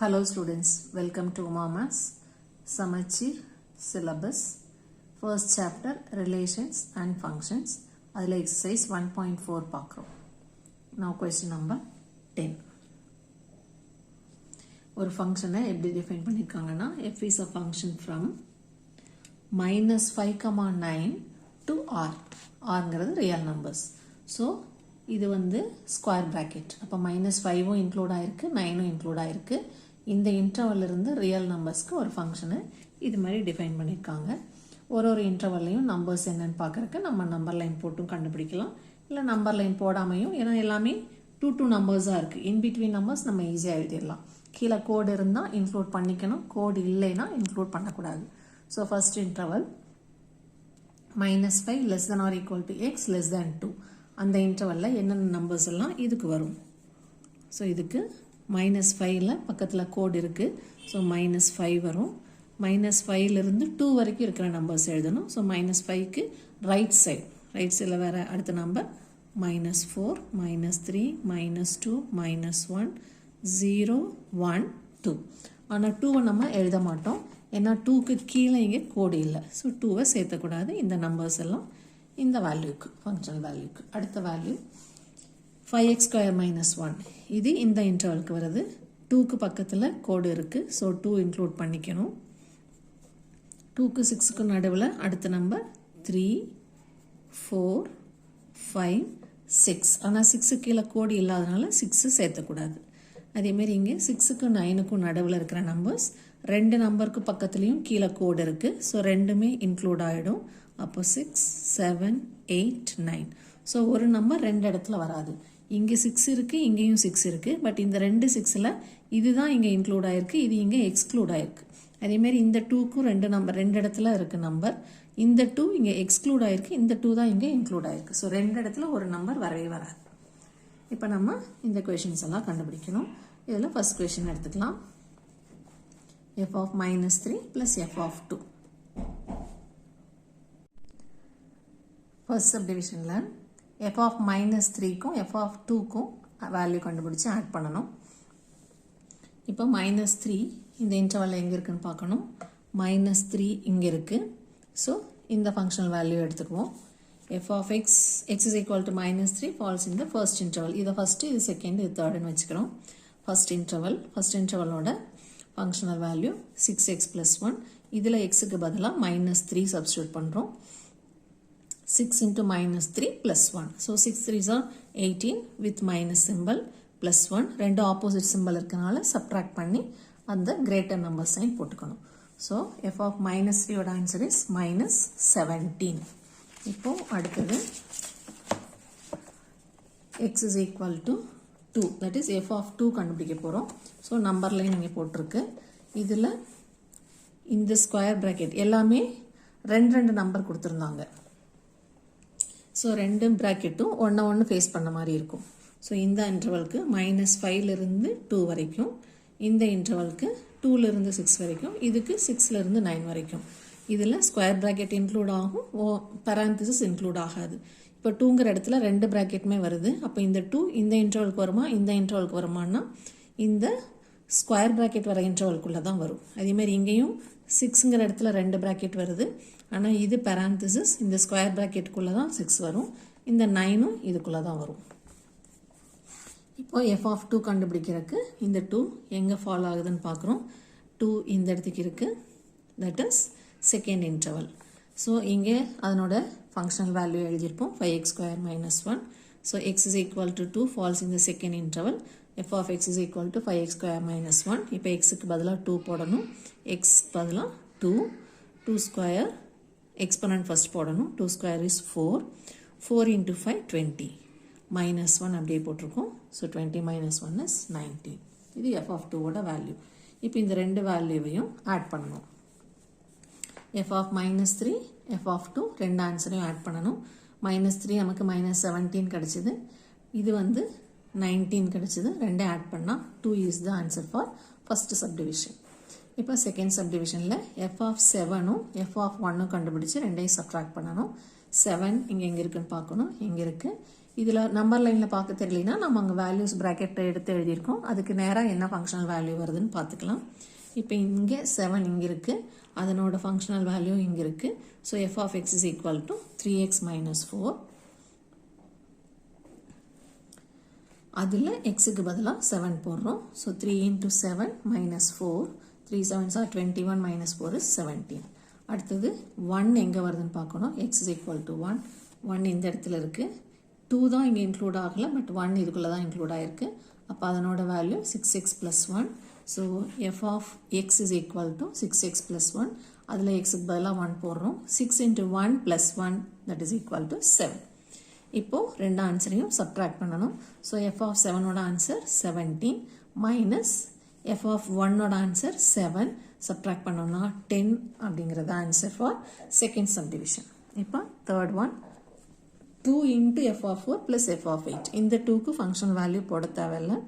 Hello students, welcome to Mama's Samacheer syllabus. First chapter relations and functions. அதில் exercise 1.4 பார்க்கிறோம். Now question number 10. ஒரு ஃபங்க்ஷனை எப்படி define பண்ணிருக்காங்கன்னா f is a function from minus 5,9 to r. rங்கிறது real numbers. So இது வந்து square bracket. அப்போ -5 இன்க்ளூட் ஆயிருக்கு, 9 இன்க்ளூட் ஆயிருக்கு. இந்த இன்டர்வல் இருந்து ரியல் நம்பர்ஸ்க்கு ஒரு ஃபங்க்ஷனை இது மாதிரி டிஃபைன் பண்ணியிருக்காங்க. ஒரு இன்டர்வல்லையும் நம்பர்ஸ் என்னன்னு பார்க்கறதுக்கு நம்ம நம்பர் லைன் போட்டும் கண்டுபிடிக்கலாம், இல்லை நம்பர் லைன் போடாமையும், ஏன்னா எல்லாமே 2 நம்பர்ஸாக இருக்குது. இன்பிட்வீன் நம்பர்ஸ் நம்ம ஈஸியாக எழுதிடலாம். கீழே கோடு இருந்தால் இன்க்ளூட் பண்ணிக்கணும், கோடு இல்லைன்னா இன்க்ளூட் பண்ணக்கூடாது. So first interval -5 less than or equal to x less than 2. அந்த இன்டர்வலில் என்னென்ன நம்பர்ஸ் எல்லாம் இதுக்கு வரும். ஸோ இதுக்கு -5ல் பக்கத்தில் கோடு இருக்குது. ஸோ -5 வரும். -5லிருந்து 2 வரைக்கும் இருக்கிற நம்பர்ஸ் எழுதணும். ஸோ -5க்கு ரைட் சைடில் வேறு அடுத்த நம்பர் -4 -3 -2 -1 0 1 2. ஆனால் 2வை நம்ம எழுத மாட்டோம், ஏன்னா 2க்கு கீழே இங்கே கோடு இல்லை. ஸோ 2வை சேர்த்தக்கூடாது. இந்த நம்பர்ஸ் எல்லாம் இந்த வேல்யூக்கு, ஃபங்க்ஷனல் வேல்யூக்கு. அடுத்த வேல்யூ 5x square minus 1. இது இந்த இன்டர்வலுக்கு வருது. 2க்கு பக்கத்தில் கோடு இருக்குது. ஸோ 2 இன்க்ளூட் பண்ணிக்கணும். 2க்கு 6க்கு நடுவில் அடுத்த நம்பர் 3 4 5 6. ஆனால் 6க்கு கீழே கோடு இல்லாதனால 6 சேர்த்தக்கூடாது. அதேமாரி இங்கே 6க்கு 9க்கும் நடுவில் இருக்கிற நம்பர்ஸ், 2 நம்பருக்கு பக்கத்துலேயும் கீழே கோடு இருக்குது. ஸோ ரெண்டுமே இன்க்ளூட் ஆகிடும். அப்போ 6 7 8 9. ஸோ ஒரு நம்பர் 2 இடத்துல வராது. இங்கே 6 இருக்குது, இங்கேயும் 6 இருக்குது. பட் இந்த 2 6ல் இதுதான் இங்கே இன்க்ளூட் ஆகிருக்கு, இது இங்கே எக்ஸ்க்ளூட் ஆகிருக்கு. அதேமாரி இந்த 2க்கும் 2 இடத்துல இருக்குது நம்பர். இந்த 2 இங்கே எக்ஸ்க்ளூட் ஆகிருக்கு, இந்த 2 தான் இங்கே இன்க்ளூட் ஆகிருக்கு. ஸோ 2 இடத்துல ஒரு நம்பர் வரவே வராது. இப்போ நம்ம இந்த கொஷின்ஸ் எல்லாம் கண்டுபிடிக்கணும். இதில் ஃபர்ஸ்ட் கொஷின் எடுத்துக்கலாம். f of -3 plus f of 2. First சப்டிவிஷனில் f of -3க்கும் f of 2க்கும் வேல்யூ கண்டுபிடிச்சி ஆட் பண்ணணும். இப்போ -3 இந்த இன்டர்வலில் எங்கே இருக்குன்னு பார்க்கணும். -3 இங்கே இருக்குது. ஸோ இந்த ஃபங்க்ஷனல் வேல்யூ எடுத்துக்குவோம். f of x is equal to -3 falls in the first interval. இதை ஃபஸ்ட்டு, இது செகண்ட், இது தேர்டுன்னு வச்சுக்கிறோம். ஃபர்ஸ்ட் இன்டர்வலோட ஃபங்க்ஷனல் வேல்யூ 6x plus 1. இதில் எக்ஸுக்கு பதிலாக -3 சப்ஸ்டியூட் பண்ணுறோம். 6 into -3 plus 1. So 6 3s are 18 with minus symbol plus 1. ரெண்டு ஆப்போசிட் சிம்பிள் இருக்கனால சப்ட்ராக்ட் பண்ணி அந்த கிரேட்டர் நம்பர் சைன் போட்டுக்கணும். ஸோ f of -3 ஓட ஆன்சர் இஸ் -17. இப்போ அடுத்தது x is equal to 2. that is f of 2 கண்டுபிடிக்க போகிறோம். ஸோ நம்பர் லைன் இங்கே போட்டிருக்கு. இதில் இந்த ஸ்கொயர் பிராக்கெட் எல்லாமே ரெண்டு நம்பர் கொடுத்துருந்தாங்க. ஸோ ரெண்டு ப்ராக்கெட்டும் ஒன்று ஃபேஸ் பண்ண மாதிரி இருக்கும். ஸோ இந்த இன்டர்வலுக்கு -5லிருந்து 2 வரைக்கும், இந்த இன்டர்வலுக்கு 2லிருந்து 6 வரைக்கும், இதுக்கு 6லிருந்து 9 வரைக்கும். இதில் ஸ்கொயர் ப்ராக்கெட் இன்க்ளூட் ஆகும், பராந்திசிஸ் இன்க்ளூட் ஆகாது. இப்போ 2ங்கிற இடத்துல 2 ப்ராக்கெட்டுமே வருது. அப்போ இந்த 2 இந்த இன்டர்வலுக்கு வருமா, இந்த இன்டர்வலுக்கு வருமானா இந்த ஸ்கொயர் ப்ராக்கெட் வர இன்டர்வலுக்குள்ளே தான் வரும். அதேமாதிரி இங்கேயும் 6ங்கிற இடத்துல 2 ப்ராக்கெட் வருது. ஆனால் இது பராந்திசிஸ், இந்த ஸ்கொயர் ப்ராக்கெட்டுக்குள்ளே தான் 6 வரும். இந்த 9ம் இதுக்குள்ளே தான் வரும். இப்போ f of 2 கண்டுபிடிக்கிறதுக்கு இந்த 2 எங்கே ஃபாலோ ஆகுதுன்னு பார்க்குறோம். 2 இந்த இடத்துக்கு இருக்குது. That is second interval. So இங்கே அதனோட ஃபங்க்ஷனல் வேல்யூ எழுதியிருப்போம், 5x square minus 1. So x is equal to 2 falls in the second interval. f of x is equal to 5x square minus 1. இப்போ xக்கு பதிலாக 2 போடணும். x பதிலாக 2 ஸ்கொயர், எக்ஸ்பனன்ட் ஃபர்ஸ்ட் போடணும். 2 square is 4. 4 into 5 20. -1 அப்படியே போட்டிருக்கோம். So 20 minus 1 is 19. இது f of 2ஓட value. இப்போ இந்த ரெண்டு வேல்யூவையும் ஆட் பண்ணணும். f of -3 f of 2 ரெண்டு ஆன்சரையும் ஆட் பண்ணணும். -3 நமக்கு -17 கிடச்சிது, இது வந்து 19 கிடச்சிது. ரெண்டே ஆட் பண்ணால் 2 is the answer for first subdivision. இப்போ செகண்ட் சப்டிவிஷனில் f of 7ம் f of 1ம் கண்டுபிடிச்சி ரெண்டையும் சப்ட்ராக்ட் பண்ணணும். 7 இங்கே எங்கே இருக்குன்னு பார்க்கணும். இங்கே இருக்குது. இதில் நம்பர் லைனில் பார்க்க தெரியலனா நம்ம அங்கே வேல்யூஸ் ப்ராக்கெட்டை எடுத்து எழுதியிருக்கோம். அதுக்கு நேராக என்ன ஃபங்க்ஷனல் வேல்யூ வருதுன்னு பார்த்துக்கலாம். இப்போ இங்கே 7 இங்கே இருக்குது, அதனோட ஃபங்க்ஷனல் வேல்யூ இங்கே இருக்குது. So f of x is equal to 3x minus 4. அதில் எக்ஸுக்கு பதிலாக 7 போடுறோம். So 3 into 7 minus 4. 3 7s are 21 minus 4 is 17. அடுத்தது 1 எங்கே வருதுன்னு பார்க்கணும். x is equal to 1. 1 இந்த இடத்துல இருக்குது. 2 தான் இங்கே இன்க்ளூட் ஆகலை, பட் 1 இதுக்குள்ளே தான் இன்க்ளூட் ஆகிருக்கு. அப்போ அதனோட value 6x plus 1. So f of x is equal to 6x plus 1. அதில் xக்கு பதிலாக 1 போடுறோம். 6 into 1 plus 1 that is equal to 7. இப்போது ரெண்டு ஆன்சரையும் சப்ட்ராக்ட் பண்ணணும். ஸோ f of 7ஓட ஆன்சர் 17 மைனஸ் f of 1ஓட ஆன்சர் 7 சப்ட்ராக்ட் பண்ணோம்னா 10 அப்படிங்கிறது ஆன்சர் ஃபார் செகண்ட் சப்டிவிஷன். இப்போ third one 2 into f of 4 plus f of 8. இந்த 2க்கு ஃபங்க்ஷனல் வேல்யூ போட தேவையில்லை.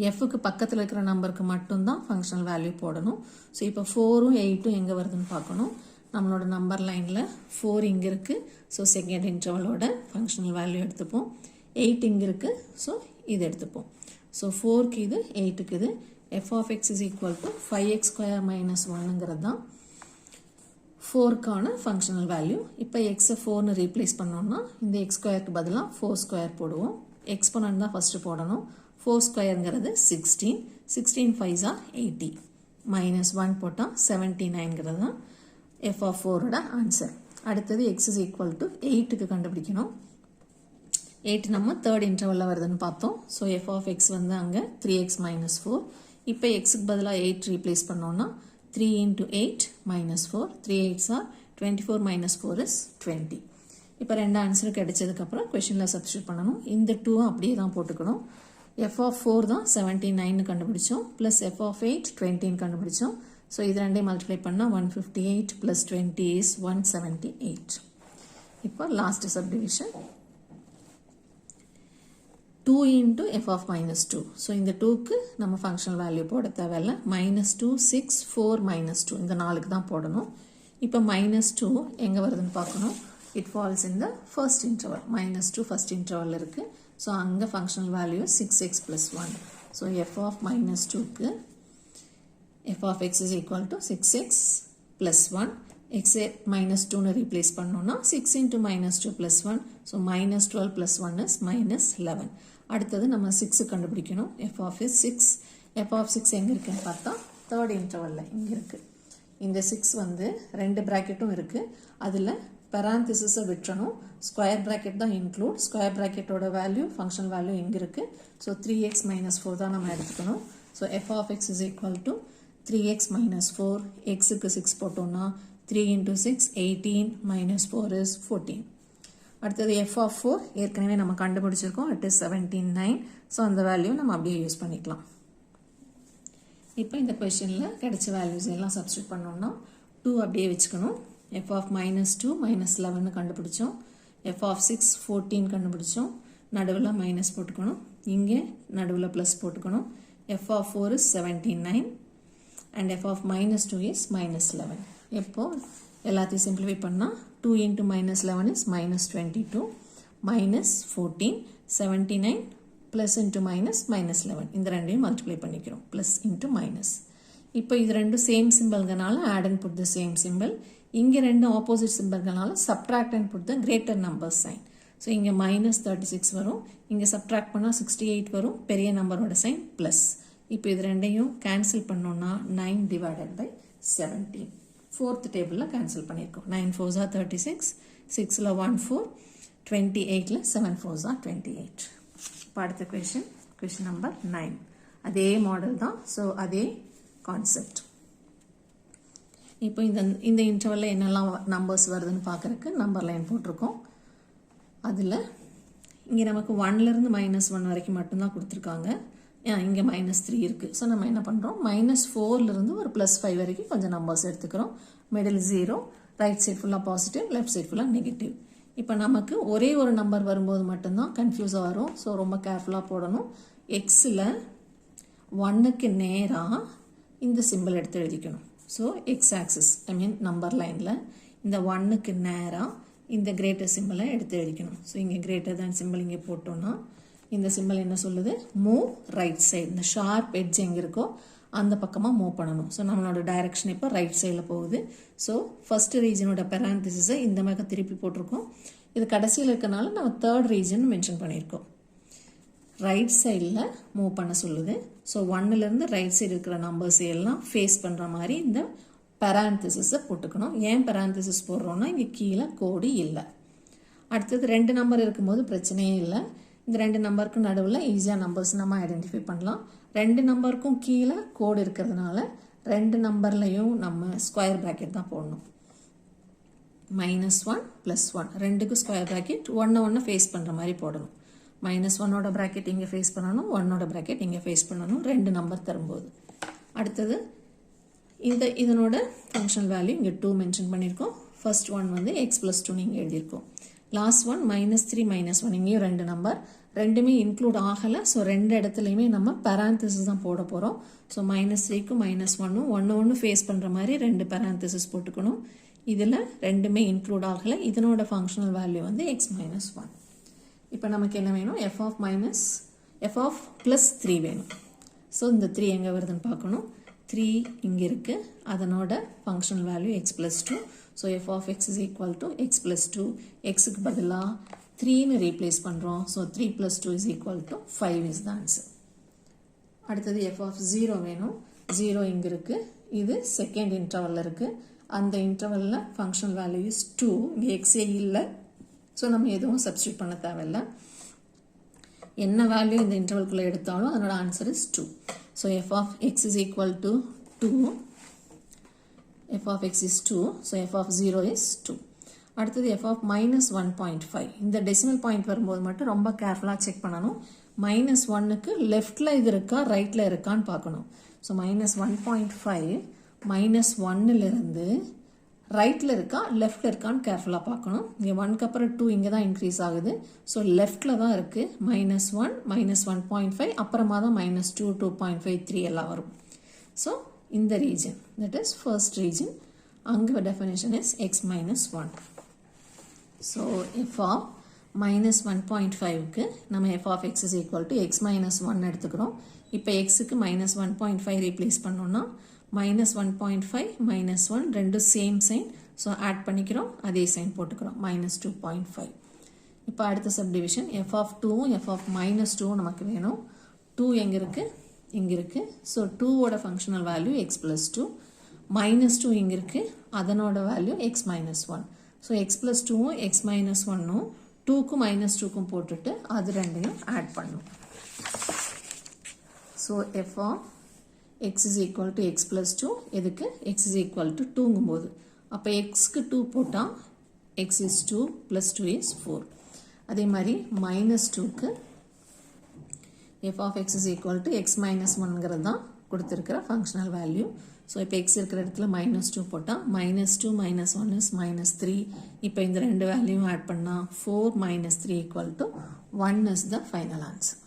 எஃப்க்கு பக்கத்தில் இருக்கிற நம்பருக்கு மட்டும்தான் ஃபங்க்ஷனல் வேல்யூ போடணும். ஸோ இப்போ 4ம் 8ம் எங்கே வருதுன்னு பார்க்கணும். நம்மளோட நம்பர் லைனில் 4 இங்கே இருக்குது. ஸோ செகண்ட் இன்டர்வலோட ஃபங்க்ஷனல் வேல்யூ எடுத்துப்போம். 8 இங்கே இருக்குது. ஸோ இது எடுத்துப்போம். ஸோ 4க்கு இது 8க்கு இது. f of x is equal to 5x square minus 1ங்கிறது தான் 4க்கான ஃபங்க்ஷனல் வேல்யூ. இப்போ எக்ஸை 4னு ரீப்ளேஸ் பண்ணோம்னா இந்த எக்ஸ் ஸ்கொயருக்கு பதிலாக 4 ஸ்கொயர் போடுவோம். எக்ஸ்பொனன்ட் தான் ஃபஸ்ட்டு போடணும். 4 ஸ்கொயருங்கிறது 16. 16 5s are 80. மைனஸ் 1 போட்டால் 79ங்கிறது தான் f of 4ஓட ஆன்சர். அடுத்தது x is equal to 8க்கு கண்டுபிடிக்கணும். 8 நம்ம தேர்ட் இன்டர்வலில் வருதுன்னு பார்த்தோம். ஸோ f of x வந்து அங்கே 3x minus 4. இப்போ xக்கு பதிலாக 8 ரீப்ளேஸ் பண்ணோம்னா 3 into 8 minus 4. 3 8s are 24 minus 4 is 20. இப்போ ரெண்டு ஆன்சரும் கிடைச்சதுக்கப்புறம் கொஷனில் சப்ஸ்டியூட் பண்ணணும். இந்த 2 அப்படியே தான் போட்டுக்கணும். f of 4 தான் 79 கண்டுபிடிச்சோம். ப்ளஸ் f of 8 20 கண்டுபிடிச்சோம். ஸோ இது ரெண்டையும் மல்டிப்ளை பண்ணால் 158 ப்ளஸ் 20 is 178. இப்போ last subdivision 2 into f of minus 2. So இந்த 2க்கு நம்ம ஃபங்க்ஷனல் வேல்யூ போட தேவையில்லை. -2 6 4 -2 இந்த 4க்கு தான் போடணும். இப்போ -2 எங்கே வருதுன்னு பார்க்கணும். It falls in the first interval. -2 first interval இருக்குது. ஸோ அங்கே functional value 6x plus 1. So f of -2க்கு f of x is equal to 6x plus 1. x -2னு replace பண்ணோம்னா 6 into -2 plus 1. So -12 plus 1 is -11. அடுத்தது நம்ம 6 கண்டுபிடிக்கணும். f of 6. f of 6 எங்கே இருக்குன்னு பார்த்தா தேர்ட் இன்டர்வலில் இங்கே இருக்குது. இந்த 6 வந்து ரெண்டு ப்ராக்கெட்டும் இருக்குது. அதில் பெராந்திசிஸை விட்டுறணும். ஸ்கொயர் ப்ராக்கெட் தான் இன்க்ளூட். ஸ்கொயர் ப்ராக்கெட்டோட வேல்யூ ஃபங்க்ஷன் வேல்யூ இங்கே இருக்குது. ஸோ 3x minus 4 தான் நம்ம எடுத்துக்கணும். So f of x is equal to 3x minus 4. xக்கு 6 போட்டோம்னா 3 into 6 18 minus 4 is 14. அடுத்தது f of 4 ஏற்கனவே நம்ம கண்டுபிடிச்சிருக்கோம். இட் இஸ் 17 ஸோ அந்த வேல்யூ நம்ம அப்படியே யூஸ் பண்ணிக்கலாம். இப்போ இந்த கொஷனில் கிடைச்ச வேல்யூஸ் எல்லாம் சப்ஸ்டியூட் பண்ணோம்னா 2 அப்படியே வச்சுக்கணும். f of -2 -11 கண்டுபிடிச்சோம். f of 6 14 கண்டுபிடிச்சோம். நடுவில் மைனஸ் போட்டுக்கணும். இங்கே நடுவில் ப்ளஸ் போட்டுக்கணும். f of 4 is 79 and f of -2 is -11. எப்போ எல்லாத்தையும் சிம்பிளிஃபை பண்ணால் 2 into -11 is -22 minus 14 79 plus into minus -11 இந்த ரெண்டையும் மல்டிப்ளை பண்ணிக்கிறோம். Plus into minus. இப்போ இது ரெண்டும் சேம் சிம்பிள்கனால add and put the same symbol. இங்கே ரெண்டு ஆப்போசிட் சிம்பிள்கனால subtract and put the greater number sign. So இங்கே -36 வரும். இங்கே சப்ட்ராக்ட் பண்ணால் 68 வரும். பெரிய நம்பரோட சைன் ப்ளஸ். இப்போ இது ரெண்டையும் கேன்சல் பண்ணோன்னா 9 divided by 17. ஃபோர்த் டேபிளில் கேன்சல் பண்ணியிருக்கோம். 9 4s are 36. 6ல் 1 4. 28ல் 7 4s are 28. இப்போ அடுத்த கொஷின் நம்பர் 9. அதே மாடல் தான். ஸோ அதே கான்செப்ட். இப்போ இந்த இன்டர்வலில் என்னெல்லாம் நம்பர்ஸ் வருதுன்னு பார்க்குறதுக்கு நம்பர் லைன் போட்டிருக்கோம். அதில் இங்கே நமக்கு 1லேருந்து -1 வரைக்கும் மட்டும்தான் கொடுத்துருக்காங்க. இங்கே -3 இருக்குது. ஸோ நம்ம என்ன பண்ணுறோம், -4லேருந்து ஒரு +5 வரைக்கும் கொஞ்சம் நம்பர்ஸ் எடுத்துக்கிறோம். மிடில் 0, ரைட் சைட் ஃபுல்லாக பாசிட்டிவ், லெஃப்ட் சைட் ஃபுல்லாக நெகட்டிவ். இப்போ நமக்கு ஒரே ஒரு நம்பர் வரும்போது மட்டும்தான் கன்ஃபியூஸாக வரும். ஸோ ரொம்ப கேர்ஃபுல்லாக போடணும். எக்ஸில் 1க்கு நேராக இந்த சிம்பிள் எடுத்து எழுதிக்கணும். ஸோ எக்ஸ் ஆக்சிஸ் நம்பர் லைனில் இந்த 1க்கு நேராக இந்த greater symbol எடுத்து எழுதிக்கணும். ஸோ இங்கே greater than symbol இங்கே போட்டோம்னா இந்த symbol என்ன சொல்லுது? Move right side. இந்த ஷார்ப் எட்ஜ் எங்கே இருக்கோ அந்த பக்கமாக மூவ் பண்ணணும். ஸோ நம்மளோட டைரக்ஷன் இப்போ ரைட் சைடில் போகுது. ஸோ ஃபர்ஸ்ட் ரீஜனோட பெராந்திசிஸை இந்த மாதிரி திருப்பி போட்டிருக்கோம். இது கடைசியில் இருக்கனால நம்ம தேர்ட் ரீஜன் மென்ஷன் பண்ணியிருக்கோம். ரைட் சைடில் மூவ் பண்ண சொல்லுது. ஸோ 1லேருந்து ரைட் சைடு இருக்கிற நம்பர்ஸ் எல்லாம் ஃபேஸ் பண்ணுற மாதிரி இந்த பெராந்திசிஸை போட்டுக்கணும். ஏன் பெராந்திசிஸ் போடுறோன்னா இங்கே கீழே கோடு இல்லை. அடுத்தது 2 நம்பர் இருக்கும்போது பிரச்சனையே இல்லை. இந்த 2 நம்பருக்கு நடுவில் ஈஸியாக நம்பர்ஸ் நம்ம ஐடென்டிஃபை பண்ணலாம். 2 நம்பருக்கும் கீழே கோடு இருக்கிறதுனால 2 நம்பர்லையும் நம்ம ஸ்கொயர் ப்ராக்கெட் தான் போடணும். -1 +1 2க்கு ஸ்கொயர் ப்ராக்கெட் 1 ஃபேஸ் பண்ணுற மாதிரி போடணும். -1ஓட ப்ராக்கெட் இங்கே ஃபேஸ் பண்ணணும், 1ஓட ப்ராக்கெட் இங்கே ஃபேஸ் பண்ணணும் 2 நம்பர் தரும்போது. அடுத்தது இதனோட ஃபங்க்ஷனல் வேல்யூ இங்கே 2 மென்ஷன் பண்ணியிருக்கோம். ஃபர்ஸ்ட் ஒன் வந்து x+2 நீங்கள் எழுதியிருக்கோம். லாஸ்ட் ஒன் -3 -1 இங்கேயும் 2 நம்பர் ரெண்டுமே இன்க்ளூட் ஆகலை. ஸோ 2 இடத்துலையுமே நம்ம பெராந்திசிஸ் தான் போட போகிறோம். ஸோ -3க்கும் -1ம் ஒன்று ஃபேஸ் பண்ணுற மாதிரி 2 பெராந்திசிஸ் போட்டுக்கணும். இதில் ரெண்டுமே இன்க்ளூட் ஆகலை. இதனோட ஃபங்க்ஷனல் வேல்யூ வந்து x-1. இப்போ நமக்கு என்ன வேணும்? f+3 வேணும். ஸோ இந்த 3 எங்கே வருதுன்னு பார்க்கணும். 3 இங்கே இருக்குது. அதனோட functional value x+2. So f(x) = x+2. எக்ஸுக்கு பதிலாக 3ன்னு ரீப்ளேஸ் பண்ணுறோம். So 3 + 2 = 5 is the answer. அடுத்தது f(0) வேணும். 0 இங்கே இருக்குது. இது செகண்ட் இன்டர்வலில் இருக்குது. அந்த இன்டர்வலில் ஃபங்க்ஷனல் வேல்யூ இஸ் 2. இங்கே எக்ஸே இல்லை. ஸோ நம்ம எதுவும் சப்ஸ்டியூட் பண்ண தேவையில்லை. என்ன வேல்யூ இந்த இன்டர்வல்குள்ளே எடுத்தாலும் அதனோட answer is 2. So f(x) = 2. f(x) is 2. So f(0) is 2. அடுத்தது f(-1.5). இந்த டெசிமல் பாயிண்ட் வரும்போது மட்டும் ரொம்ப கேர்ஃபுல்லாக செக் பண்ணணும். -1க்கு லெஃப்டில் இது இருக்கா ரைட்டில் இருக்கான்னு பார்க்கணும். ஸோ -1.5 -1லிருந்து ரைட்டில் இருக்கா லெஃப்டில் இருக்கான்னு கேர்ஃபுல்லாக பார்க்கணும். இங்கே 1க்கு அப்புறம் 2 இங்கே தான் இன்க்ரீஸ் ஆகுது. ஸோ லெஃப்டில் தான் இருக்குது. -1 -1.5 அப்புறமா தான் -2 2.5 3 எல்லாம் வரும். ஸோ இந்த region that is first region. அங்கே டெஃபினேஷன் இஸ் x-1. ஸோ f(-1.5க்கு நம்ம f(x) = x-1 எடுத்துக்கிறோம். இப்போ xக்கு -1.5 ரீப்ளேஸ் பண்ணோன்னா -1.5 -1 ரெண்டும் சேம் சைன். ஸோ ஆட் பண்ணிக்கிறோம், அதே சைன் போட்டுக்கிறோம் -2.5. இப்போ அடுத்த சப்டிவிஷன் f(2)ம் f(-2)ம் நமக்கு வேணும். 2 எங்கே இருக்குது? இங்கே இருக்குது. So 2ஓட functional value x+2. -2 இங்கே இருக்குது. அதனோட வேல்யூ x-1. ஸோ x+2ம் x-1ம் 2க்கும் -2க்கும் போட்டுட்டு அது ரெண்டையும் ஆட் பண்ணும். So f(x) = x+2. எதுக்கு? x = 2ங்கும்போது அப்போ xக்கு 2 போட்டால் x is 2 + 2 is 4. அதே மாதிரி -2க்கு f(x) = x-1ங்கிறது தான் கொடுத்துருக்கிற ஃபங்க்ஷனல் வேல்யூ. ஸோ இப்போ x இருக்கிற இடத்துல -2 போட்டால் -2 -1 is -3. இப்போ இந்த ரெண்டு வேல்யூவும் ஆட் பண்ணால் 4 - 3 = 1 is the final answer.